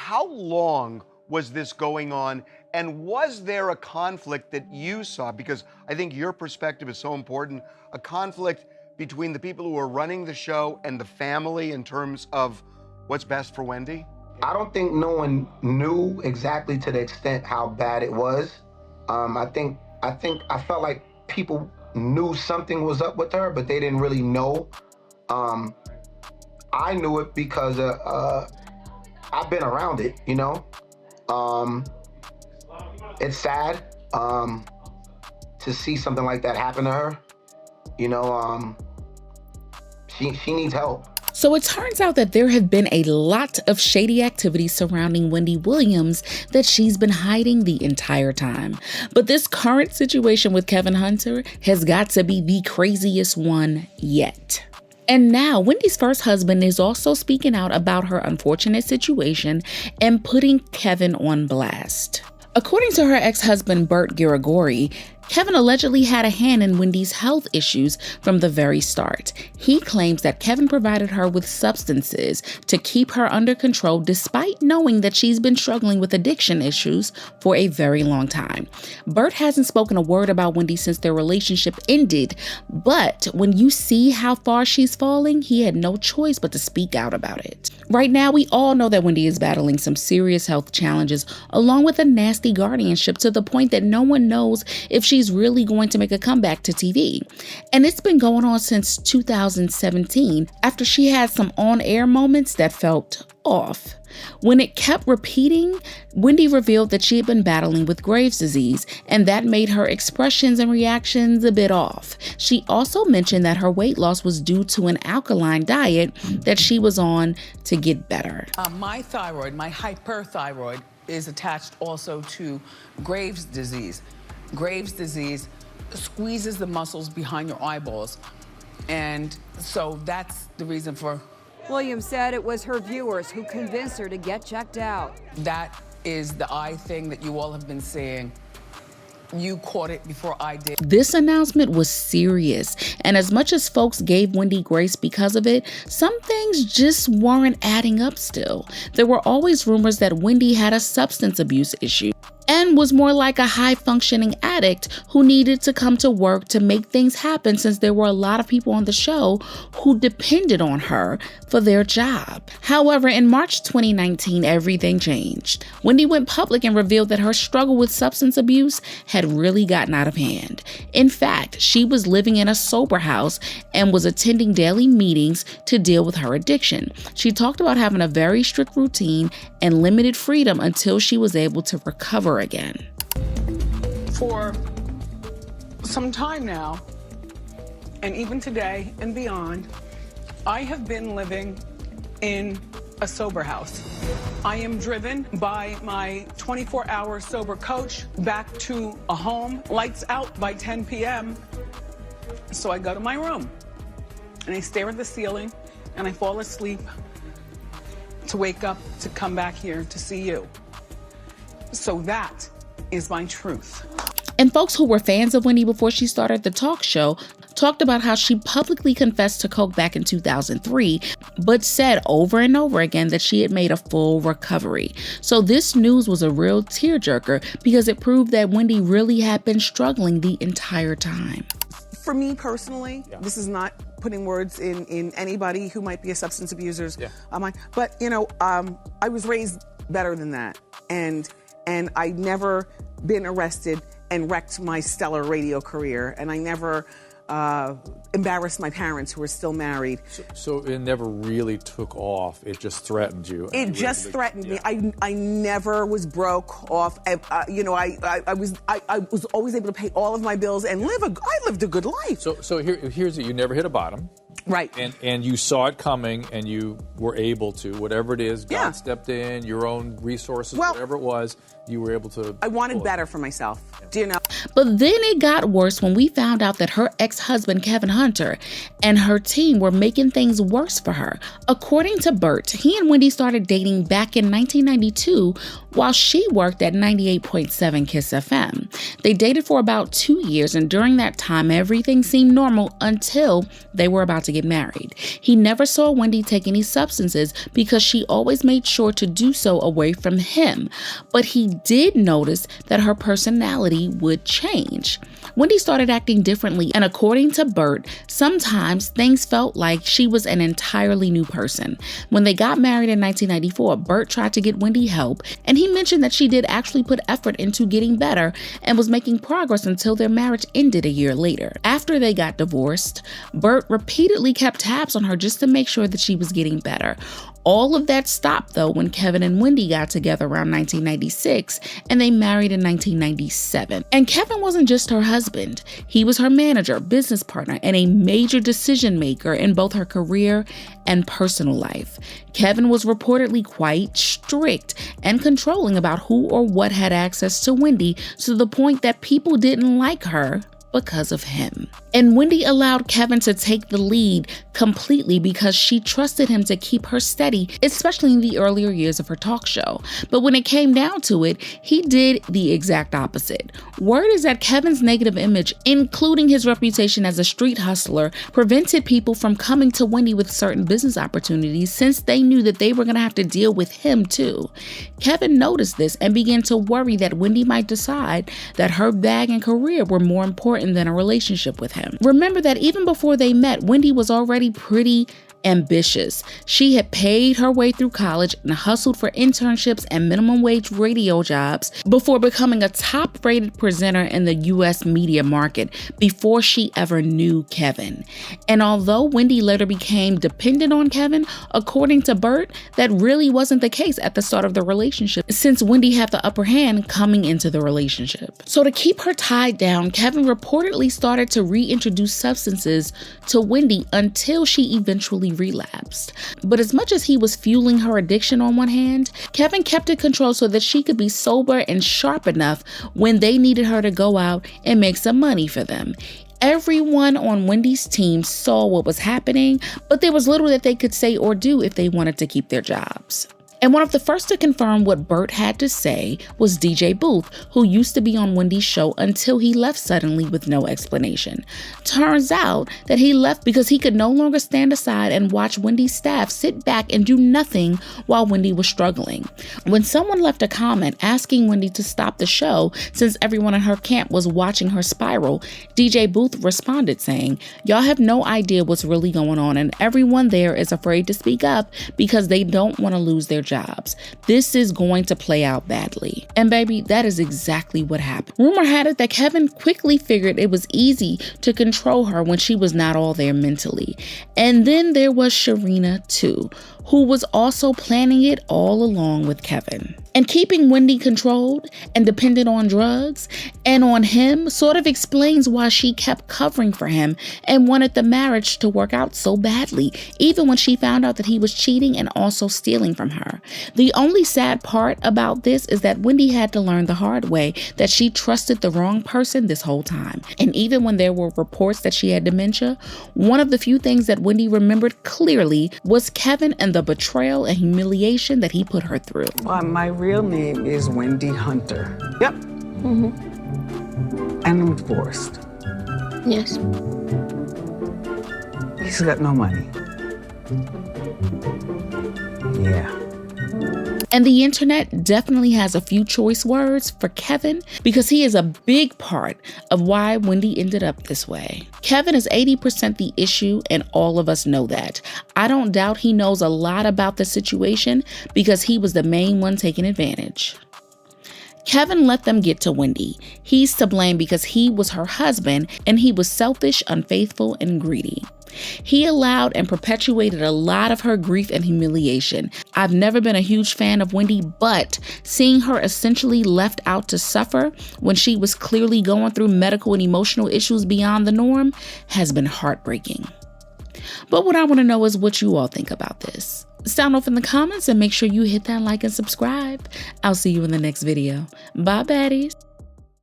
how long was this going on? And was there a conflict that you saw? Because I think your perspective is so important, a conflict between the people who are running the show and the family in terms of what's best for Wendy? I don't think no one knew exactly to the extent how bad it was. I felt like people knew something was up with her, but they didn't really know. I knew it because I've been around it, you know? It's sad to see something like that happen to her. You know, she needs help. So it turns out that there have been a lot of shady activities surrounding Wendy Williams that she's been hiding the entire time. But this current situation with Kevin Hunter has got to be the craziest one yet. And now Wendy's first husband is also speaking out about her unfortunate situation and putting Kevin on blast. According to her ex-husband, Bert Girigori, Kevin allegedly had a hand in Wendy's health issues from the very start. He claims that Kevin provided her with substances to keep her under control despite knowing that she's been struggling with addiction issues for a very long time. Bert hasn't spoken a word about Wendy since their relationship ended, but when you see how far she's falling, he had no choice but to speak out about it. Right now, we all know that Wendy is battling some serious health challenges along with a nasty guardianship to the point that no one knows if she's really going to make a comeback to TV. And it's been going on since 2017 after she had some on-air moments that felt off. When it kept repeating, Wendy revealed that she had been battling with Graves' disease, and that made her expressions and reactions a bit off. She also mentioned that her weight loss was due to an alkaline diet that she was on to get better. My thyroid, my hyperthyroid, is attached also to Graves' disease. Graves' disease squeezes the muscles behind your eyeballs, and so that's the reason for... Williams said it was her viewers who convinced her to get checked out. That is the eye thing that you all have been saying. You caught it before I did. This announcement was serious, and as much as folks gave Wendy grace because of it, some things just weren't adding up still. There were always rumors that Wendy had a substance abuse issue and was more like a high-functioning addict who needed to come to work to make things happen since there were a lot of people on the show who depended on her for their job. However, in March 2019, everything changed. Wendy went public and revealed that her struggle with substance abuse had really gotten out of hand. In fact, she was living in a sober house and was attending daily meetings to deal with her addiction. She talked about having a very strict routine and limited freedom until she was able to recover again. For some time now, and even today and beyond, I have been living in a sober house. I am driven by my 24-hour sober coach back to a home, lights out by 10 p.m. So I go to my room and I stare at the ceiling and I fall asleep to wake up to come back here to see you. So that is my truth. And folks who were fans of Wendy before she started the talk show talked about how she publicly confessed to coke back in 2003, but said over and over again that she had made a full recovery. So this news was a real tearjerker because it proved that Wendy really had been struggling the entire time. For me personally, this is not putting words in anybody who might be a substance abuser's mind, but you know, I was raised better than that, and I never been arrested and wrecked my stellar radio career, and I never embarrassed my parents who were still married. So it never really took off. It just threatened you. It just threatened me. I never was broke off. You know, I was always able to pay all of my bills and I lived a good life. So here's it. You never hit a bottom. Right. And you saw it coming and you were able to, whatever it is, God stepped in, your own resources, whatever it was, you were able to. I wanted better for myself. Do you know? But then it got worse when we found out that her ex-husband, Kevin Hunter, and her team were making things worse for her. According to Bert, he and Wendy started dating back in 1992 while she worked at 98.7 Kiss FM. They dated for about 2 years, and during that time, everything seemed normal until they were about to get married. He never saw Wendy take any substances because she always made sure to do so away from him, but he did notice that her personality would change. Wendy started acting differently, and according to Bert, sometimes things felt like she was an entirely new person. When they got married in 1994, Bert tried to get Wendy help, and he mentioned that she did actually put effort into getting better and was making progress until their marriage ended a year later. After they got divorced, Bert repeatedly kept tabs on her just to make sure that she was getting better. All of that stopped, though, when Kevin and Wendy got together around 1996, and they married in 1997. And Kevin wasn't just her husband. He was her manager, business partner, and a major decision maker in both her career and personal life. Kevin was reportedly quite strict and controlling about who or what had access to Wendy, to the point that people didn't like her because of him. And Wendy allowed Kevin to take the lead completely because she trusted him to keep her steady, especially in the earlier years of her talk show. But when it came down to it, he did the exact opposite. Word is that Kevin's negative image, including his reputation as a street hustler, prevented people from coming to Wendy with certain business opportunities since they knew that they were going to have to deal with him too. Kevin noticed this and began to worry that Wendy might decide that her bag and career were more important than a relationship with him. Remember that even before they met, Wendy was already pretty ambitious. She had paid her way through college and hustled for internships and minimum wage radio jobs before becoming a top-rated presenter in the U.S. media market before she ever knew Kevin. And although Wendy later became dependent on Kevin, according to Bert, that really wasn't the case at the start of the relationship, since Wendy had the upper hand coming into the relationship. So to keep her tied down, Kevin reportedly started to reintroduce substances to Wendy until she eventually relapsed. But as much as he was fueling her addiction on one hand, Kevin kept it controlled so that she could be sober and sharp enough when they needed her to go out and make some money for them. Everyone on Wendy's team saw what was happening, but there was little that they could say or do if they wanted to keep their jobs. And one of the first to confirm what Bert had to say was DJ Booth, who used to be on Wendy's show until he left suddenly with no explanation. Turns out that he left because he could no longer stand aside and watch Wendy's staff sit back and do nothing while Wendy was struggling. When someone left a comment asking Wendy to stop the show since everyone in her camp was watching her spiral, DJ Booth responded saying, "Y'all have no idea what's really going on, and everyone there is afraid to speak up because they don't want to lose their jobs. This is going to play out badly." And baby, that is exactly what happened. Rumor had it that Kevin quickly figured it was easy to control her when she was not all there mentally. And then there was Sharina too, who was also planning it all along with Kevin. And keeping Wendy controlled and dependent on drugs and on him sort of explains why she kept covering for him and wanted the marriage to work out so badly, even when she found out that he was cheating and also stealing from her. The only sad part about this is that Wendy had to learn the hard way that she trusted the wrong person this whole time. And even when there were reports that she had dementia, one of the few things that Wendy remembered clearly was Kevin and the betrayal and humiliation that he put her through. Well, my real name is Wendy Hunter. Yep. And I'm divorced. Yes. He's got no money. Yeah. And the internet definitely has a few choice words for Kevin because he is a big part of why Wendy ended up this way. Kevin is 80% the issue, and all of us know that. I don't doubt he knows a lot about the situation because he was the main one taking advantage. Kevin let them get to Wendy. He's to blame because he was her husband and he was selfish, unfaithful, and greedy. He allowed and perpetuated a lot of her grief and humiliation. I've never been a huge fan of Wendy, but seeing her essentially left out to suffer when she was clearly going through medical and emotional issues beyond the norm has been heartbreaking. But what I want to know is what you all think about this. Sound off in the comments and make sure you hit that like and subscribe. I'll see you in the next video. Bye, baddies.